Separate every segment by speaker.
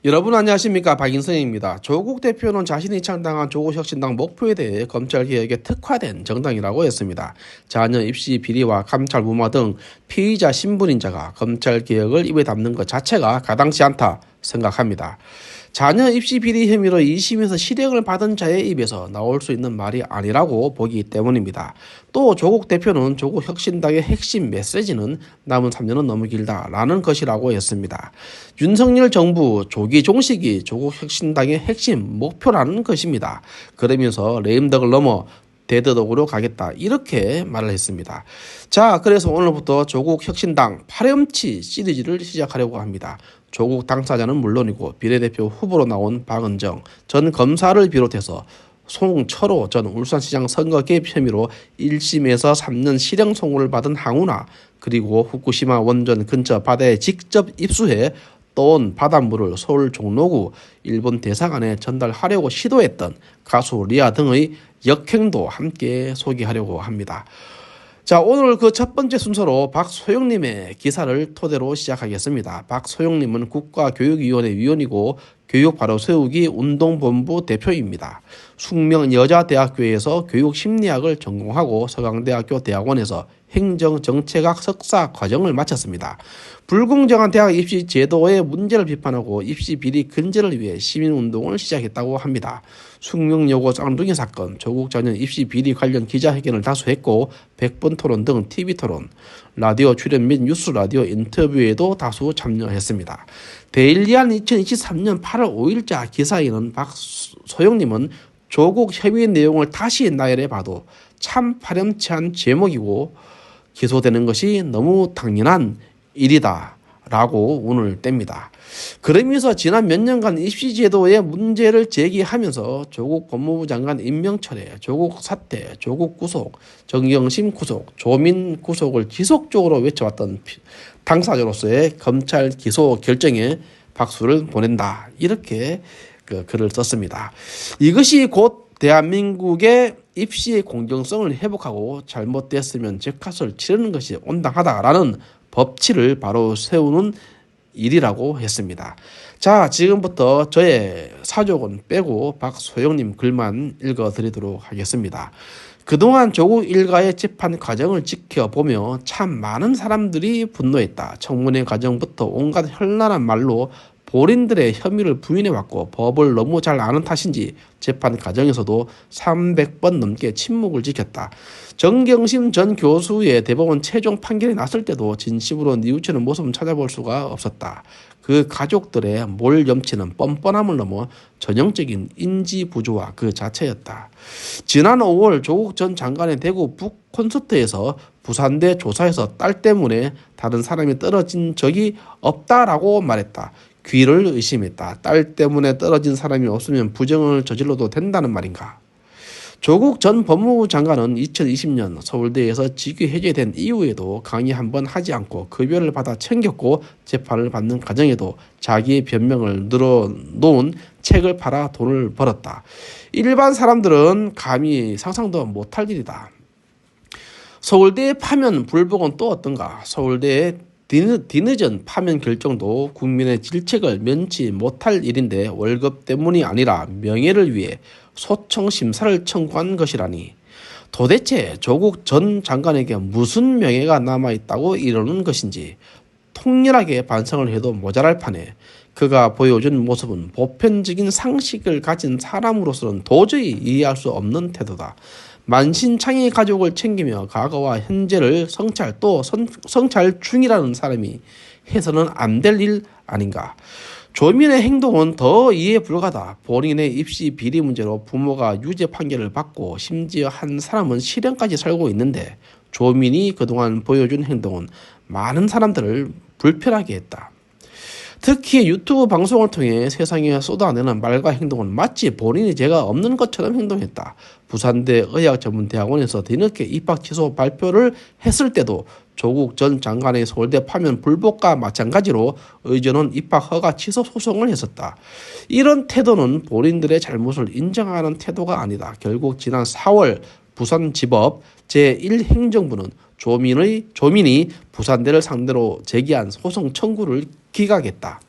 Speaker 1: 여러분 안녕하십니까, 박인성입니다. 조국 대표는 자신이 창당한 조국혁신당 목표에 대해 검찰개혁에 특화된 정당이라고 했습니다. 자녀 입시 비리와 감찰 무마 등 피의자 신분인자가 검찰개혁을 입에 담는 것 자체가 가당치 않다 생각합니다. 자녀 입시 비리 혐의로 2심에서 실형을 받은 자의 입에서 나올 수 있는 말이 아니라고 보기 때문입니다. 또 조국 대표는 조국 혁신당의 핵심 메시지는 남은 3년은 너무 길다라는 것이라고 했습니다. 윤석열 정부 조기 종식이 조국 혁신당의 핵심 목표라는 것입니다. 그러면서 레임덕을 넘어 대더덕으로 가겠다, 이렇게 말을 했습니다. 자, 그래서 오늘부터 조국 혁신당 파렴치 시리즈를 시작하려고 합니다. 조국 당사자는 물론이고 비례대표 후보로 나온 박은정 전 검사를 비롯해서 송철호 전 울산시장 선거 개입 혐의로 1심에서 3년 실형 선고를 받은 항우나, 그리고 후쿠시마 원전 근처 바다에 직접 입수해 떠온 바닷물을 서울 종로구 일본 대사관에 전달하려고 시도했던 가수 리아 등의 역행도 함께 소개하려고 합니다. 자, 오늘 그 첫 번째 순서로 박소영님의 기사를 토대로 시작하겠습니다. 박소영님은 국가교육위원회 위원이고 교육 바로 세우기 운동본부 대표입니다. 숙명여자대학교에서 교육심리학을 전공하고 서강대학교 대학원에서 행정정책학 석사 과정을 마쳤습니다. 불공정한 대학 입시 제도의 문제를 비판하고 입시 비리 근절을 위해 시민운동을 시작했다고 합니다. 숙명여고 쌍둥이 사건, 조국 자녀 입시 비리 관련 기자회견을 다수 했고 100번 토론 등 TV토론, 라디오 출연 및 뉴스 라디오 인터뷰에도 다수 참여했습니다. 데일리안 2023년 8월 5일자 기사에는 박소영님은 조국 협의 내용을 다시 나열해 봐도 참 파렴치한 제목이고 기소되는 것이 너무 당연한 일이다 라고 운을 뗍니다. 그러면서 지난 몇 년간 입시제도의 문제를 제기하면서 조국 법무부 장관 임명철회, 조국 사퇴, 조국 구속, 정경심 구속, 조민 구속을 지속적으로 외쳐왔던 당사자로서의 검찰 기소 결정에 박수를 보낸다, 이렇게 글을 썼습니다. 이것이 곧 대한민국의 입시의 공정성을 회복하고 잘못됐으면 죗값을 치르는 것이 온당하다라는 법치를 바로 세우는 일이라고 했습니다. 자, 지금부터 저의 사족은 빼고 박소영님 글만 읽어드리도록 하겠습니다. 그동안 조국 일가의 재판 과정을 지켜보며 참 많은 사람들이 분노했다. 청문회 과정부터 온갖 현란한 말로 본인들의 혐의를 부인해왔고 법을 너무 잘 아는 탓인지 재판 과정에서도 300번 넘게 침묵을 지켰다. 정경심 전 교수의 대법원 최종 판결이 났을 때도 진심으로 뉘우치는 모습은 찾아볼 수가 없었다. 그 가족들의 몰 염치는 뻔뻔함을 넘어 전형적인 인지 부조화 그 자체였다. 지난 5월 조국 전 장관의 대구 북 콘서트에서 부산대 조사에서 딸 때문에 다른 사람이 떨어진 적이 없다라고 말했다. 귀를 의심했다. 딸 때문에 떨어진 사람이 없으면 부정을 저질러도 된다는 말인가? 조국 전 법무부 장관은 2020년 서울대에서 직위 해제된 이후에도 강의 한 번 하지 않고 급여를 받아 챙겼고 재판을 받는 과정에도 자기의 변명을 늘어놓은 책을 팔아 돈을 벌었다. 일반 사람들은 감히 상상도 못할 일이다. 서울대 파면 불복은 또 어떤가? 서울대의 뒤늦은 파면 결정도 국민의 질책을 면치 못할 일인데 월급 때문이 아니라 명예를 위해 소청 심사를 청구한 것이라니. 도대체 조국 전 장관에게 무슨 명예가 남아있다고 이러는 것인지 통렬하게 반성을 해도 모자랄 판에 그가 보여준 모습은 보편적인 상식을 가진 사람으로서는 도저히 이해할 수 없는 태도다. 만신창이 가족을 챙기며 과거와 현재를 성찰 또 성찰 중이라는 사람이 해서는 안 될 일 아닌가. 조민의 행동은 더 이해 불가하다. 본인의 입시 비리 문제로 부모가 유죄 판결을 받고 심지어 한 사람은 실형까지 살고 있는데 조민이 그동안 보여준 행동은 많은 사람들을 불편하게 했다. 특히 유튜브 방송을 통해 세상에 쏟아내는 말과 행동은 마치 본인이 죄가 없는 것처럼 행동했다. 부산대 의학전문대학원에서 뒤늦게 입학 취소 발표를 했을 때도 조국 전 장관의 서울대 파면 불복과 마찬가지로 의전원 입학 허가 취소 소송을 했었다. 이런 태도는 본인들의 잘못을 인정하는 태도가 아니다. 결국 지난 4월 부산지법 제1행정부는 조민이 부산대를 상대로 제기한 소송 청구를 기각했다.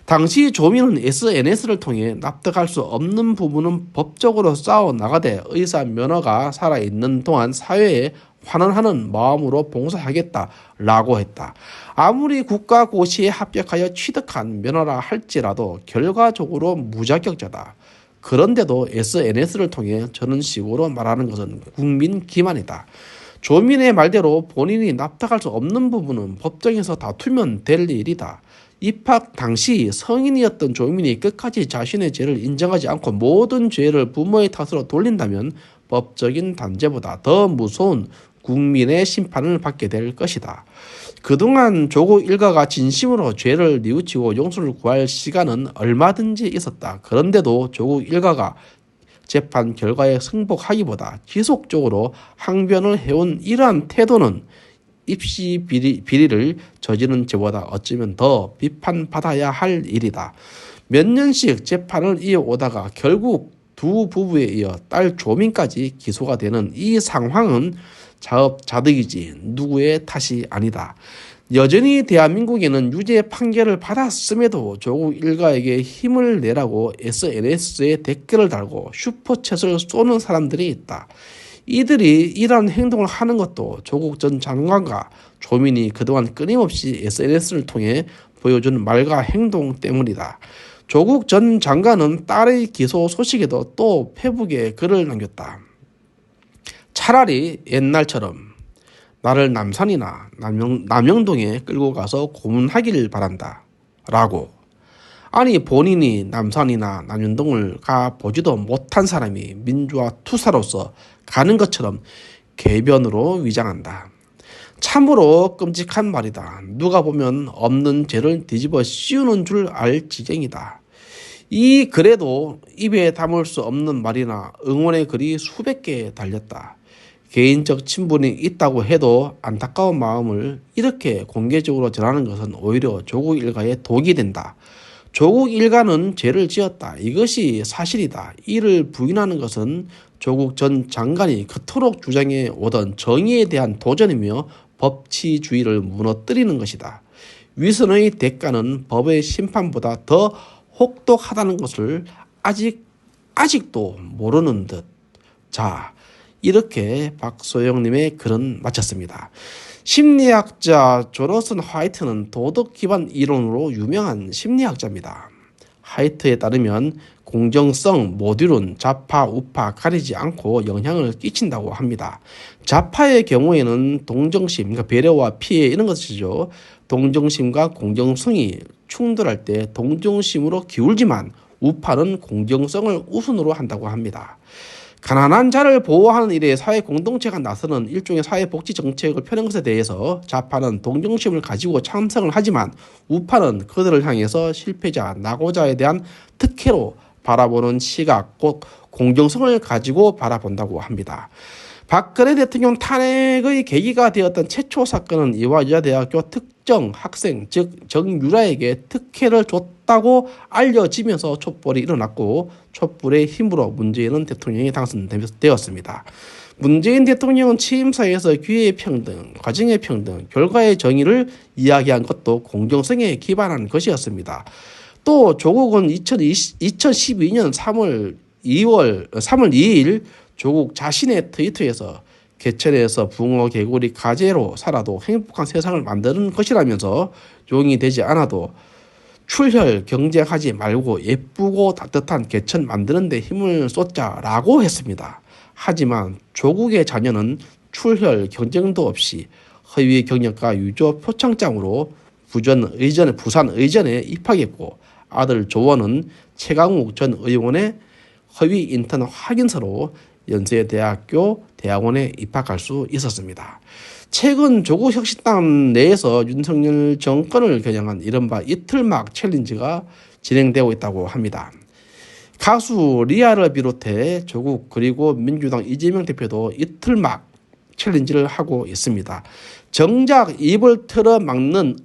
Speaker 1: 당시 조민은 SNS를 통해 납득할 수 없는 부분은 법적으로 싸워 나가되 의사 면허가 살아있는 동안 사회에 환원하는 마음으로 봉사하겠다라고 했다. 아무리 국가고시에 합격하여 취득한 면허라 할지라도 결과적으로 무자격자다. 그런데도 SNS를 통해 저런 식으로 말하는 것은 국민 기만이다. 조민의 말대로 본인이 납득할 수 없는 부분은 법정에서 다투면 될 일이다. 입학 당시 성인이었던 조민이 끝까지 자신의 죄를 인정하지 않고 모든 죄를 부모의 탓으로 돌린다면 법적인 단죄보다 더 무서운 국민의 심판을 받게 될 것이다. 그동안 조국 일가가 진심으로 죄를 뉘우치고 용서를 구할 시간은 얼마든지 있었다. 그런데도 조국 일가가 재판 결과에 승복하기보다 지속적으로 항변을 해온 이러한 태도는 입시 비리를 저지른 죄보다 어쩌면 더 비판받아야 할 일이다. 몇 년씩 재판을 이어오다가 결국 두 부부에 이어 딸 조민까지 기소가 되는 이 상황은 자업자득이지 누구의 탓이 아니다. 여전히 대한민국에는 유죄 판결을 받았음에도 조국 일가에게 힘을 내라고 SNS에 댓글을 달고 슈퍼챗을 쏘는 사람들이 있다. 이들이 이러한 행동을 하는 것도 조국 전 장관과 조민이 그동안 끊임없이 SNS를 통해 보여준 말과 행동 때문이다. 조국 전 장관은 딸의 기소 소식에도 또 페북에 글을 남겼다. 차라리 옛날처럼 나를 남산이나 남영동에 끌고 가서 고문하기를 바란다. 라고. 아니 본인이 남산이나 남영동을 가보지도 못한 사람이 민주화 투사로서 가는 것처럼 궤변으로 위장한다. 참으로 끔찍한 말이다. 누가 보면 없는 죄를 뒤집어 씌우는 줄 알 지경이다. 이 글에도 입에 담을 수 없는 말이나 응원의 글이 수백 개 달렸다. 개인적 친분이 있다고 해도 안타까운 마음을 이렇게 공개적으로 전하는 것은 오히려 조국 일가에 독이 된다. 조국 일가는 죄를 지었다. 이것이 사실이다. 이를 부인하는 것은 조국 전 장관이 그토록 주장해 오던 정의에 대한 도전이며 법치주의를 무너뜨리는 것이다. 위선의 대가는 법의 심판보다 더 혹독하다는 것을 아직도 모르는 듯. 자, 이렇게 박소영님의 글은 마쳤습니다. 심리학자 조너슨 화이트는 도덕 기반 이론으로 유명한 심리학자입니다. 화이트에 따르면 공정성 모듈은 좌파, 우파 가리지 않고 영향을 끼친다고 합니다. 좌파의 경우에는 동정심, 그러니까 배려와 피해 이런 것이죠. 동정심과 공정성이 충돌할 때 동정심으로 기울지만 우파는 공정성을 우선으로 한다고 합니다. 가난한 자를 보호하는 일에 사회 공동체가 나서는 일종의 사회복지 정책을 펴는 것에 대해서 좌파는 동정심을 가지고 찬성을 하지만 우파는 그들을 향해서 실패자, 낙오자에 대한 특혜로 바라보는 시각, 곧 공정성을 가지고 바라본다고 합니다. 박근혜 대통령 탄핵의 계기가 되었던 최초 사건은 이화 여자대학교 특정 학생, 즉 정유라에게 특혜를 줬다고 알려지면서 촛불이 일어났고 촛불의 힘으로 문재인 대통령이 당선되었습니다. 문재인 대통령은 취임사에서 기회의 평등, 과정의 평등, 결과의 정의를 이야기한 것도 공정성에 기반한 것이었습니다. 또 조국은 2012년 3월 2일 조국 자신의 트위터에서 개천에서 붕어 개구리 가재로 살아도 행복한 세상을 만드는 것이라면서 용이 되지 않아도 출혈 경쟁하지 말고 예쁘고 따뜻한 개천 만드는 데 힘을 쏟자라고 했습니다. 하지만 조국의 자녀는 출혈 경쟁도 없이 허위 경력과 유조 표창장으로 부산 의전에 입학했고 아들 조원은 최강욱 전 의원의 허위 인턴 확인서로 연세대학교 대학원에 입학할 수 있었습니다. 최근 조국혁신당 내에서 윤석열 정권을 겨냥한 이른바 이틀막 챌린지가 진행되고 있다고 합니다. 가수 리아를 비롯해 조국 그리고 민주당 이재명 대표도 이틀막 챌린지를 하고 있습니다. 정작 입을 틀어 막는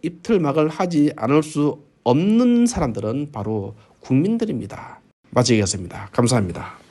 Speaker 1: 이틀막을 하지 않을 수 없는 사람들은 바로 국민들입니다. 마치겠습니다. 감사합니다.